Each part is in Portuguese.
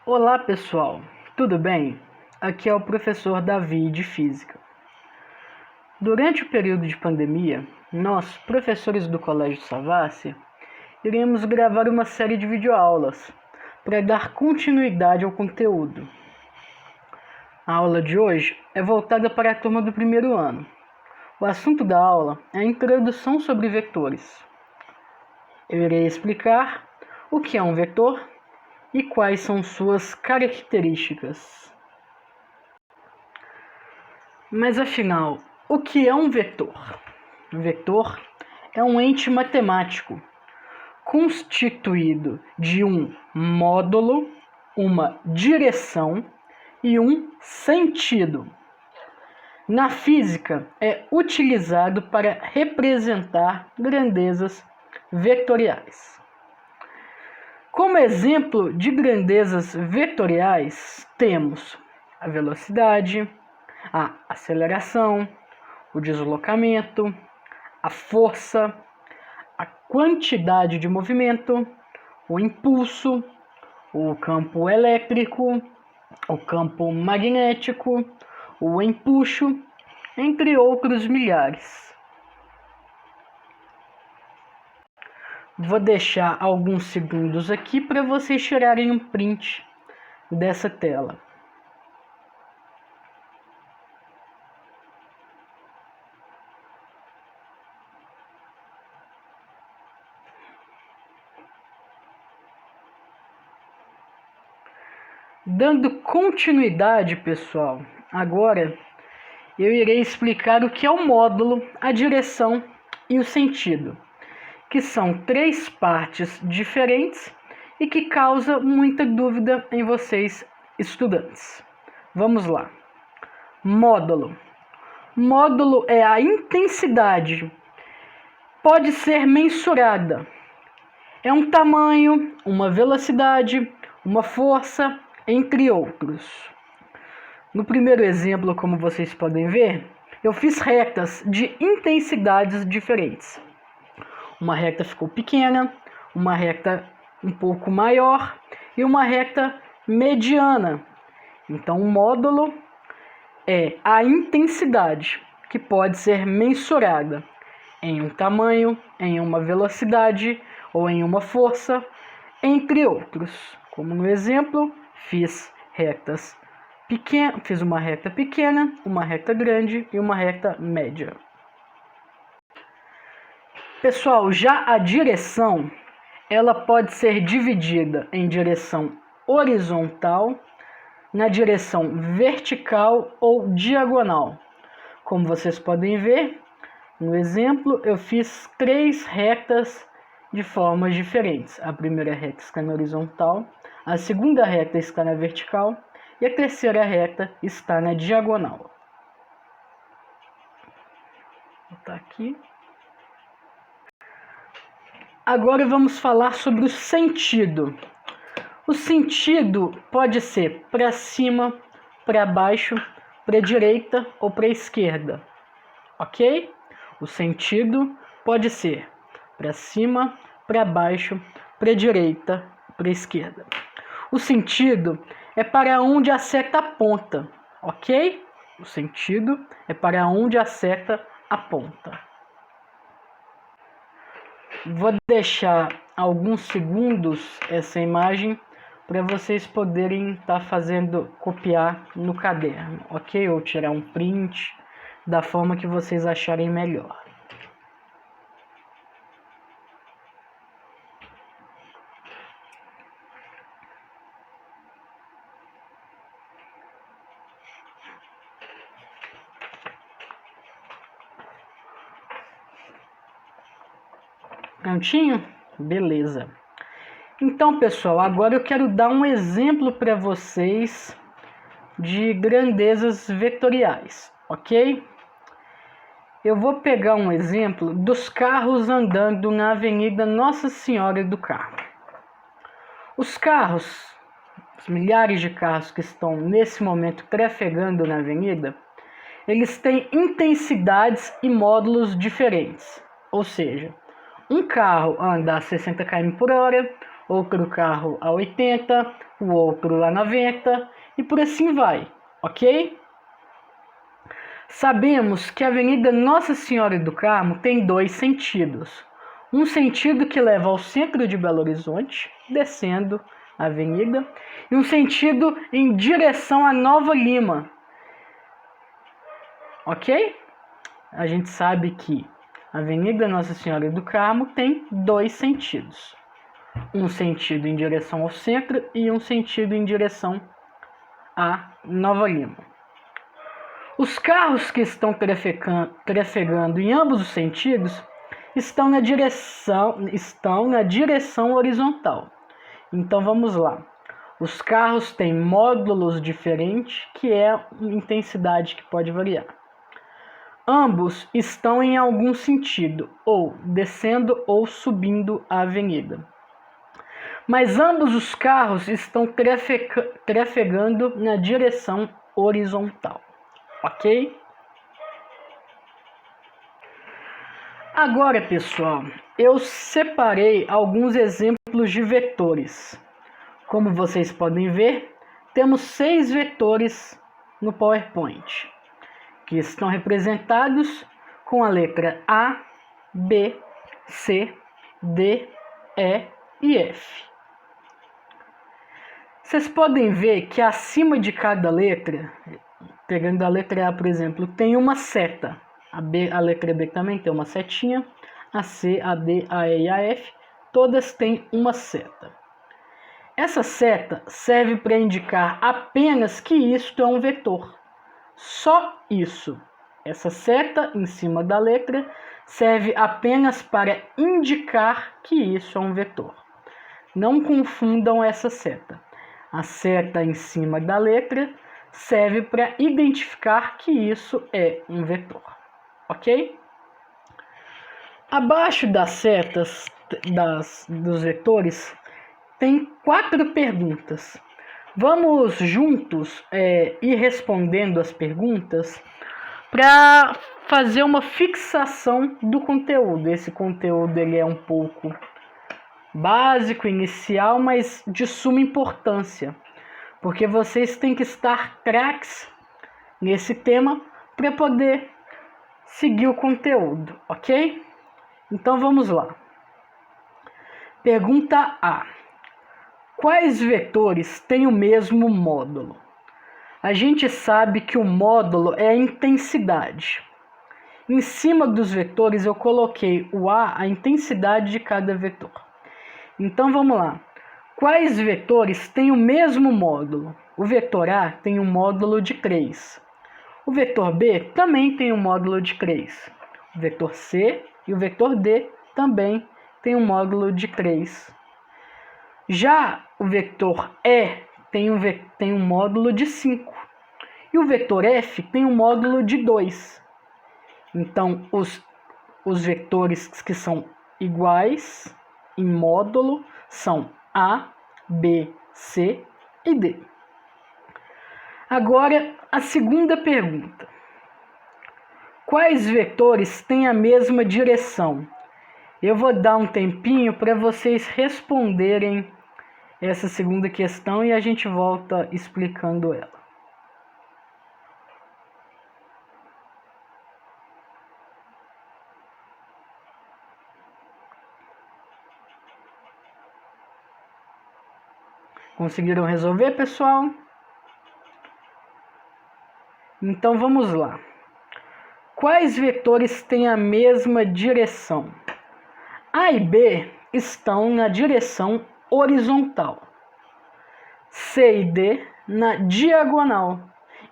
Olá pessoal, tudo bem? Aqui é o professor Davi de Física. Durante o período de pandemia, nós, professores do Colégio Savassi, iremos gravar uma série de videoaulas para dar continuidade ao conteúdo. A aula de hoje é voltada para a turma do primeiro ano. O assunto da aula é a introdução sobre vetores. Eu irei explicar o que é um vetor e quais são suas características. Mas afinal, o que é um vetor? Um vetor é um ente matemático constituído de um módulo, uma direção e um sentido. Na física, é utilizado para representar grandezas vetoriais. Como exemplo de grandezas vetoriais, temos a velocidade, a aceleração, o deslocamento, a força, a quantidade de movimento, o impulso, o campo elétrico, o campo magnético, o empuxo, entre outros milhares. Vou deixar alguns segundos aqui para vocês tirarem um print dessa tela. Dando continuidade, pessoal, agora eu irei explicar o que é o módulo, a direção e o sentido, que são três partes diferentes e que causam muita dúvida em vocês, estudantes. Vamos lá. Módulo. Módulo é a intensidade. Pode ser mensurada. É um tamanho, uma velocidade, uma força, entre outros. No primeiro exemplo, como vocês podem ver, eu fiz retas de intensidades diferentes. Uma reta ficou pequena, uma reta um pouco maior e uma reta mediana. Então, o módulo é a intensidade, que pode ser mensurada em um tamanho, em uma velocidade ou em uma força, entre outros. Como no exemplo, fiz uma reta pequena, uma reta grande e uma reta média. Pessoal, já a direção, ela pode ser dividida em direção horizontal, na direção vertical ou diagonal. Como vocês podem ver, no exemplo, eu fiz três retas de formas diferentes. A primeira reta está na horizontal, a segunda reta está na vertical e a terceira reta está na diagonal. Vou botar aqui. Agora vamos falar sobre o sentido. O sentido pode ser para cima, para baixo, para a direita ou para a esquerda, ok? O sentido pode ser para cima, para baixo, para a direita, para a esquerda. O sentido é para onde a seta aponta, ok? O sentido é para onde a seta aponta. Vou deixar alguns segundos essa imagem para vocês poderem estar copiar no caderno, ok? Ou tirar um print da forma que vocês acharem melhor. Prontinho? Beleza. Então, pessoal, agora eu quero dar um exemplo para vocês de grandezas vetoriais, ok? Eu vou pegar um exemplo dos carros andando na Avenida Nossa Senhora do Carmo. Os carros, os milhares de carros que estão nesse momento trafegando na avenida, eles têm intensidades e módulos diferentes, ou seja, um carro anda a 60 km por hora, outro carro a 80, o outro lá 90 e por assim vai, ok? Sabemos que a Avenida Nossa Senhora do Carmo tem 2 sentidos. Um sentido que leva ao centro de Belo Horizonte, descendo a avenida, e um sentido em direção a Nova Lima, ok? A gente sabe que a Avenida Nossa Senhora do Carmo tem 2 sentidos. Um sentido em direção ao centro e um sentido em direção a Nova Lima. Os carros que estão trafegando em ambos os sentidos estão na direção horizontal. Então vamos lá. Os carros têm módulos diferentes, que é a intensidade que pode variar. Ambos estão em algum sentido, ou descendo ou subindo a avenida. Mas ambos os carros estão trafegando na direção horizontal, ok? Agora, pessoal, eu separei alguns exemplos de vetores. Como vocês podem ver, temos 6 vetores no PowerPoint, que estão representados com a letra A, B, C, D, E e F. Vocês podem ver que acima de cada letra, pegando a letra A, por exemplo, tem uma seta. A letra B também tem uma setinha. A C, a D, a E e a F, todas têm uma seta. Essa seta serve para indicar apenas que isto é um vetor. Só isso. Essa seta em cima da letra serve apenas para indicar que isso é um vetor. Não confundam essa seta. A seta em cima da letra serve para identificar que isso é um vetor, ok? Abaixo das setas dos vetores tem 4 perguntas. Vamos juntos ir respondendo as perguntas para fazer uma fixação do conteúdo. Esse conteúdo ele é um pouco básico, inicial, mas de suma importância, porque vocês têm que estar craques nesse tema para poder seguir o conteúdo, ok? Então vamos lá. Pergunta A. Quais vetores têm o mesmo módulo? A gente sabe que o módulo é a intensidade. Em cima dos vetores eu coloquei o A intensidade de cada vetor. Então vamos lá. Quais vetores têm o mesmo módulo? O vetor A tem um módulo de 3. O vetor B também tem um módulo de 3. O vetor C e o vetor D também tem um módulo de 3. Já o vetor E tem um módulo de 5. E o vetor F tem um módulo de 2. Então, os vetores que são iguais em módulo são A, B, C e D. Agora, a segunda pergunta. Quais vetores têm a mesma direção? Eu vou dar um tempinho para vocês responderem essa segunda questão e a gente volta explicando ela. Conseguiram resolver, pessoal? Então vamos lá. Quais vetores têm a mesma direção? A e B estão na direção horizontal. C e D na diagonal.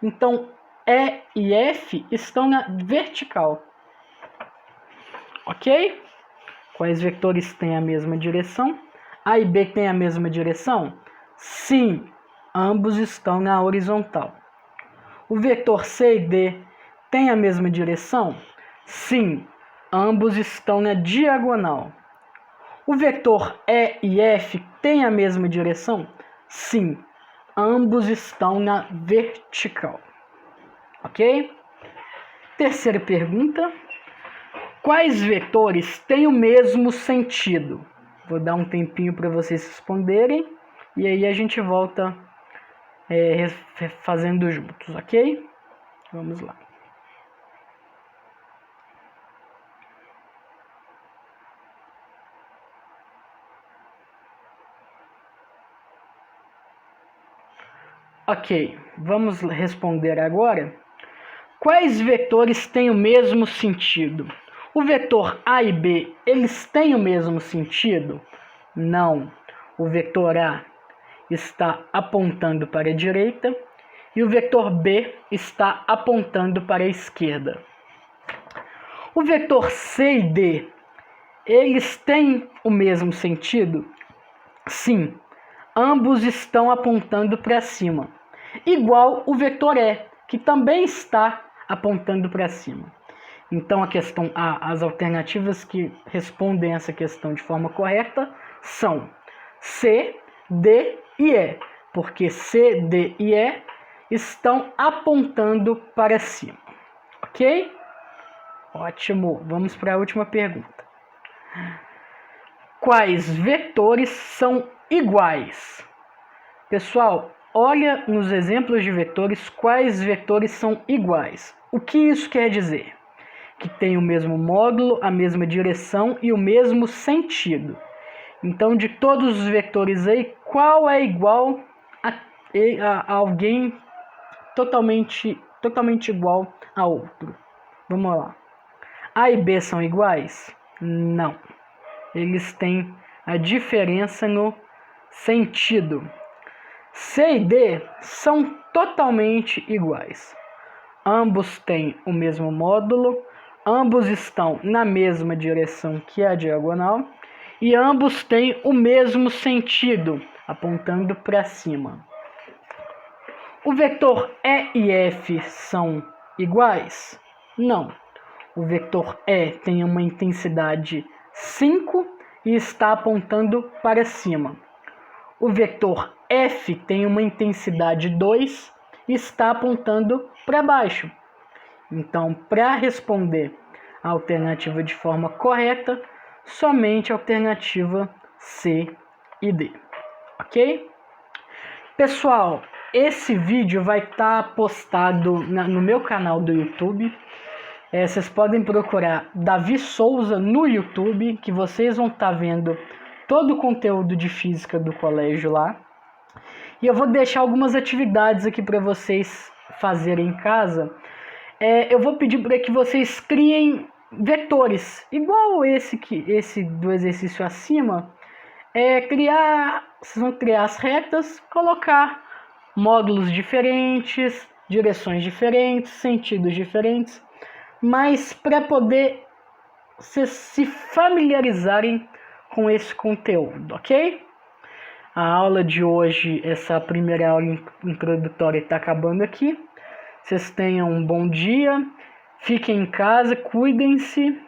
Então E e F estão na vertical. Ok? Quais vetores têm a mesma direção? A e B têm a mesma direção? Sim, ambos estão na horizontal. O vetor C e D têm a mesma direção? Sim, ambos estão na diagonal. O vetor E e F têm a mesma direção? Sim, ambos estão na vertical. Ok? Terceira pergunta. Quais vetores têm o mesmo sentido? Vou dar um tempinho para vocês responderem. e aí a gente volta fazendo juntos, ok? Vamos lá. Ok, vamos responder agora. Quais vetores têm o mesmo sentido? O vetor A e B, eles têm o mesmo sentido? Não. O vetor A está apontando para a direita e o vetor B está apontando para a esquerda. O vetor C e D, eles têm o mesmo sentido? Sim. Ambos estão apontando para cima. Igual o vetor E, que também está apontando para cima. Então, as alternativas que respondem essa questão de forma correta são C, D e E, porque C, D e E estão apontando para cima. Ok? Ótimo. Vamos para a última pergunta. Quais vetores são iguais? Pessoal, olha nos exemplos de vetores quais vetores são iguais. O que isso quer dizer? Que tem o mesmo módulo, a mesma direção e o mesmo sentido. Então, de todos os vetores aí, qual é igual a alguém totalmente igual a outro? Vamos lá. A e B são iguais? Não. Eles têm a diferença no sentido. C e D são totalmente iguais. Ambos têm o mesmo módulo, ambos estão na mesma direção que a diagonal e ambos têm o mesmo sentido, apontando para cima. O vetor E e F são iguais? Não. O vetor E tem uma intensidade 5 e está apontando para cima. O vetor F tem uma intensidade 2 e está apontando para baixo. Então, para responder a alternativa de forma correta, somente a alternativa C e D. Ok? Pessoal, esse vídeo vai estar postado no meu canal do YouTube. Vocês podem procurar Davi Souza no YouTube, que vocês vão estar vendo todo o conteúdo de física do colégio lá. E eu vou deixar algumas atividades aqui para vocês fazerem em casa. Eu vou pedir para que vocês criem vetores, igual esse do exercício acima. Vocês vão criar as retas, colocar módulos diferentes, direções diferentes, sentidos diferentes, mas para poder vocês se familiarizarem com esse conteúdo, ok? A aula de hoje, essa primeira aula introdutória, está acabando aqui. Vocês tenham um bom dia, fiquem em casa, cuidem-se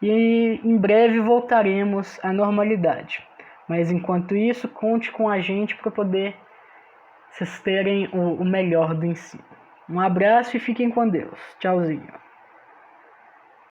e em breve voltaremos à normalidade. Mas enquanto isso, conte com a gente para poder vocês terem o melhor do ensino. Um abraço e fiquem com Deus. Tchauzinho.